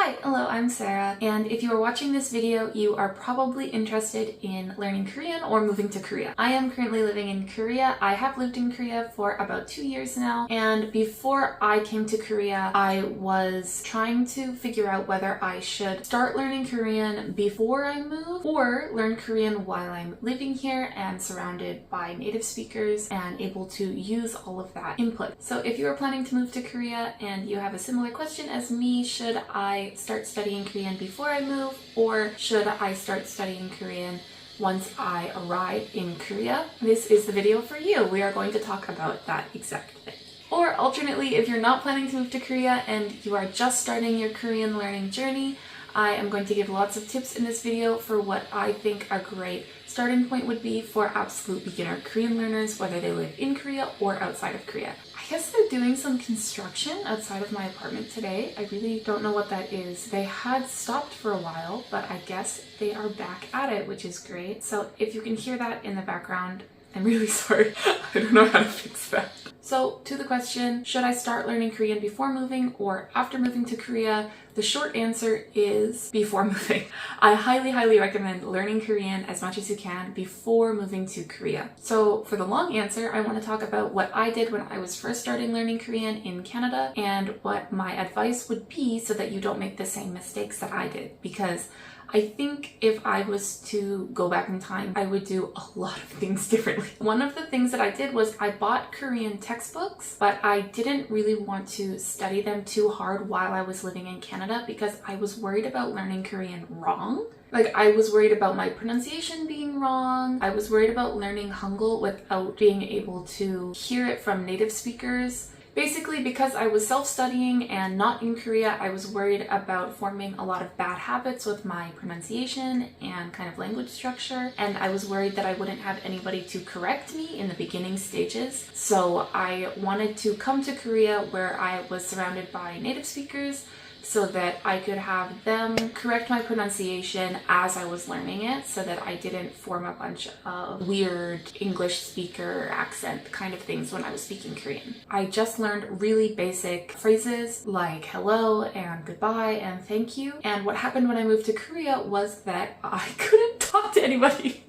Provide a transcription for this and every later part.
Hi, hello, I'm Sarah, and if you are watching this video, you are probably interested in learning Korean or moving to Korea. I am currently living in Korea. I have lived in Korea for about 2 years now, and before I came to Korea, I was trying to figure out whether I should start learning Korean before I move or learn Korean while I'm living here and surrounded by native speakers and able to use all of that input. So if you are planning to move to Korea and you have a similar question as me, should I start studying Korean before I move, or should I start studying Korean once I arrive in Korea? This is the video for you. We are going to talk about that exact thing. Or alternately, if you're not planning to move to Korea and you are just starting your Korean learning journey, I am going to give lots of tips in this video for what I think a great starting point would be for absolute beginner Korean learners, whether they live in Korea or outside of Korea. I guess they're doing some construction outside of my apartment today. I really don't know what that is. They had stopped for a while, but I guess they are back at it, which is great. So if you can hear that in the background, I'm really sorry. I don't know how to fix that. So to the question, should I start learning Korean before moving or after moving to Korea? The short answer is before moving. I highly recommend learning Korean as much as you can before moving to Korea. So for the long answer, I want to talk about what I did when I was first starting learning Korean in Canada and what my advice would be so that you don't make the same mistakes that I did, because I think if I was to go back in time, I would do a lot of things differently. One of the things that I did was I bought Korean textbooks, but I didn't really want to study them too hard while I was living in Canada because I was worried about learning Korean wrong. Like, I was worried about my pronunciation being wrong. I was worried about learning Hangul without being able to hear it from native speakers. Basically, because I was self-studying and not in Korea, I was worried about forming a lot of bad habits with my pronunciation and kind of language structure, and I was worried that I wouldn't have anybody to correct me in the beginning stages. So I wanted to come to Korea where I was surrounded by native speakers so that I could have them correct my pronunciation as I was learning it, so that I didn't form a bunch of weird English speaker accent kind of things when I was speaking Korean. I just learned really basic phrases like hello and goodbye and thank you. And what happened when I moved to Korea was that I couldn't talk to anybody.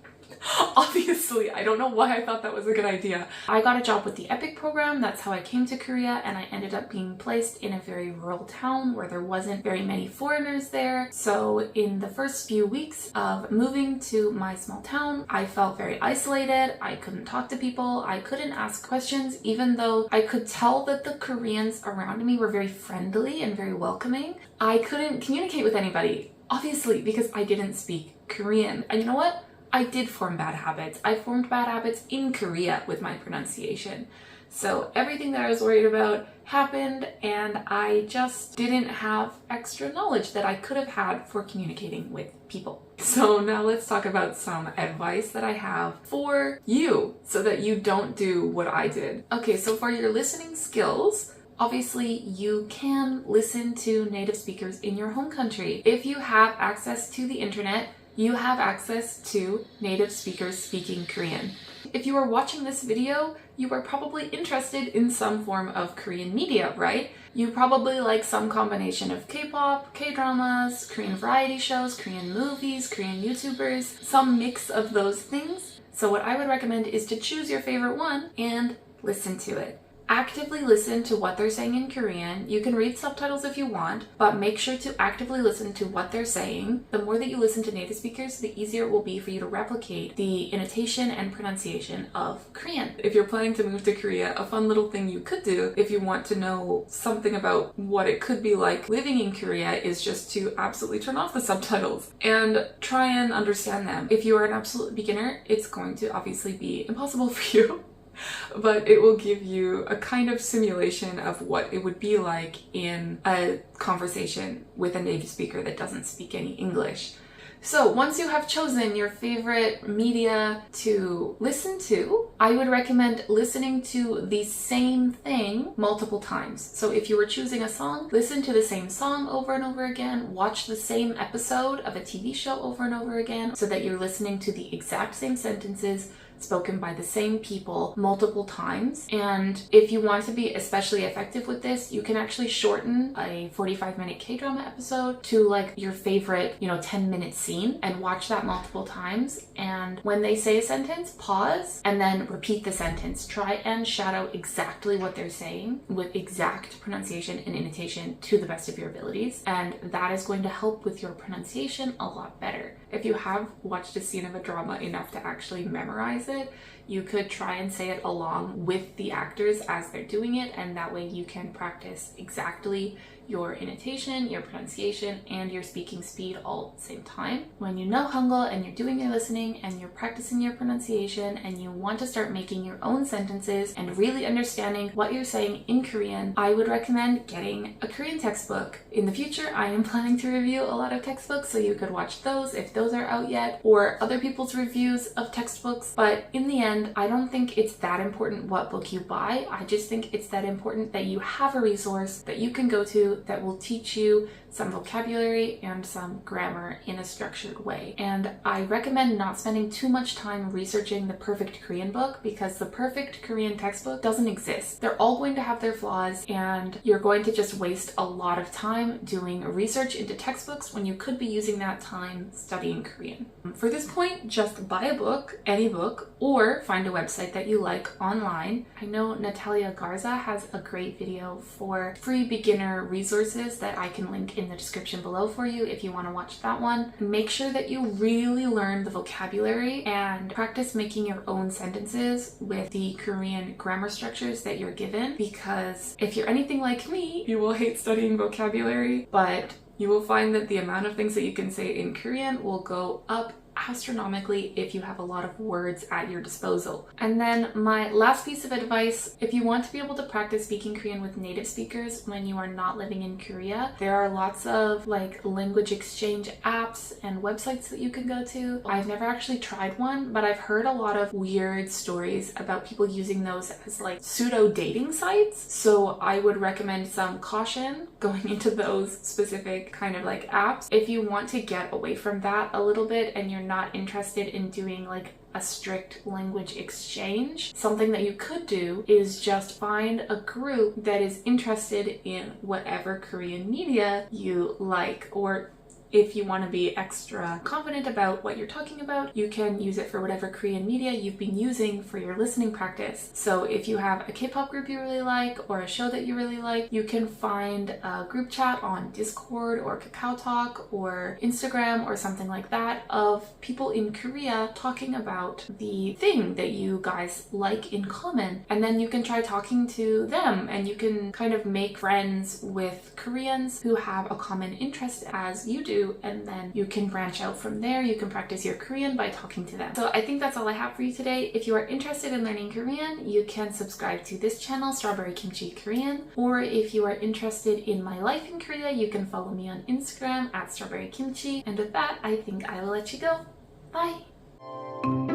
Obviously, I don't know why I thought that was a good idea. I got a job with the EPIK program. That's how I came to Korea, and I ended up being placed in a very rural town where there wasn't very many foreigners there. So in the first few weeks of moving to my small town, I felt very isolated. I couldn't talk to people. I couldn't ask questions, even though I could tell that the Koreans around me were very friendly and very welcoming. I couldn't communicate with anybody, obviously, because I didn't speak Korean. And you know what? I did form bad habits. I formed bad habits in Korea with my pronunciation. So everything that I was worried about happened, and I just didn't have extra knowledge that I could have had for communicating with people. So now let's talk about some advice that I have for you so that you don't do what I did. Okay, so for your listening skills, obviously, you can listen to native speakers in your home country. If you have access to the internet, you have access to native speakers speaking Korean. If you are watching this video, you are probably interested in some form of Korean media, right? You probably like some combination of K-pop, K-dramas, Korean variety shows, Korean movies, Korean YouTubers, some mix of those things. So what I would recommend is to choose your favorite one and listen to it. Actively listen to what they're saying in Korean. You can read subtitles if you want, but make sure to actively listen to what they're saying. The more that you listen to native speakers, the easier it will be for you to replicate the intonation and pronunciation of Korean. If you're planning to move to Korea, a fun little thing you could do if you want to know something about what it could be like living in Korea is just to absolutely turn off the subtitles and try and understand them. If you are an absolute beginner, it's going to obviously be impossible for you. But it will give you a kind of simulation of what it would be like in a conversation with a native speaker that doesn't speak any English. So once you have chosen your favorite media to listen to, I would recommend listening to the same thing multiple times. So if you were choosing a song, listen to the same song over and over again, watch the same episode of a TV show over and over again so that you're listening to the exact same sentences spoken by the same people multiple times. And if you want to be especially effective with this, you can actually shorten a 45-minute K-drama episode to like your favorite, 10-minute scene and watch that multiple times. And when they say a sentence, pause and then repeat the sentence. Try and shout out exactly what they're saying with exact pronunciation and intonation to the best of your abilities. And that is going to help with your pronunciation a lot better. If you have watched a scene of a drama enough to actually memorize it, you could try and say it along with the actors as they're doing it, and that way you can practice exactly your intonation, your pronunciation, and your speaking speed all at the same time. When you know Hangul and you're doing your listening and you're practicing your pronunciation and you want to start making your own sentences and really understanding what you're saying in Korean, I would recommend getting a Korean textbook. In the future, I am planning to review a lot of textbooks, so you could watch those if those are out yet, or other people's reviews of textbooks. But in the end, I don't think it's that important what book you buy. I just think it's that important that you have a resource that you can go to that will teach you some vocabulary and some grammar in a structured way. And I recommend not spending too much time researching the perfect Korean book, because the perfect Korean textbook doesn't exist. They're all going to have their flaws, and you're going to just waste a lot of time doing research into textbooks when you could be using that time studying Korean. For this point, just buy a book, any book, or find a website that you like online. I know Natalia Garza has a great video for free beginner resources that I can link in the description below for you if you want to watch that one. Make sure that you really learn the vocabulary and practice making your own sentences with the Korean grammar structures that you're given, because if you're anything like me, you will hate studying vocabulary, but you will find that the amount of things that you can say in Korean will go up astronomically if you have a lot of words at your disposal. And then my last piece of advice, if you want to be able to practice speaking Korean with native speakers when you are not living in Korea, there are lots of like language exchange apps and websites that you can go to. I've never actually tried one, but I've heard a lot of weird stories about people using those as like pseudo dating sites. So I would recommend some caution going into those specific kind of like apps. If you want to get away from that a little bit and you're not interested in doing like a strict language exchange, something that you could do is just find a group that is interested in whatever Korean media you like, or if you want to be extra confident about what you're talking about, you can use it for whatever Korean media you've been using for your listening practice. So if you have a K-pop group you really like or a show that you really like, you can find a group chat on Discord or KakaoTalk or Instagram or something like that of people in Korea talking about the thing that you guys like in common. And then you can try talking to them, and you can kind of make friends with Koreans who have a common interest as you do, and then you can branch out from there. You can practice your Korean by talking to them. So I think that's all I have for you today. If you are interested in learning Korean, you can subscribe to this channel, Strawberry Kimchi Korean, or if you are interested in my life in Korea, you can follow me on Instagram at Strawberry Kimchi. And with that, I think I will let you go. Bye!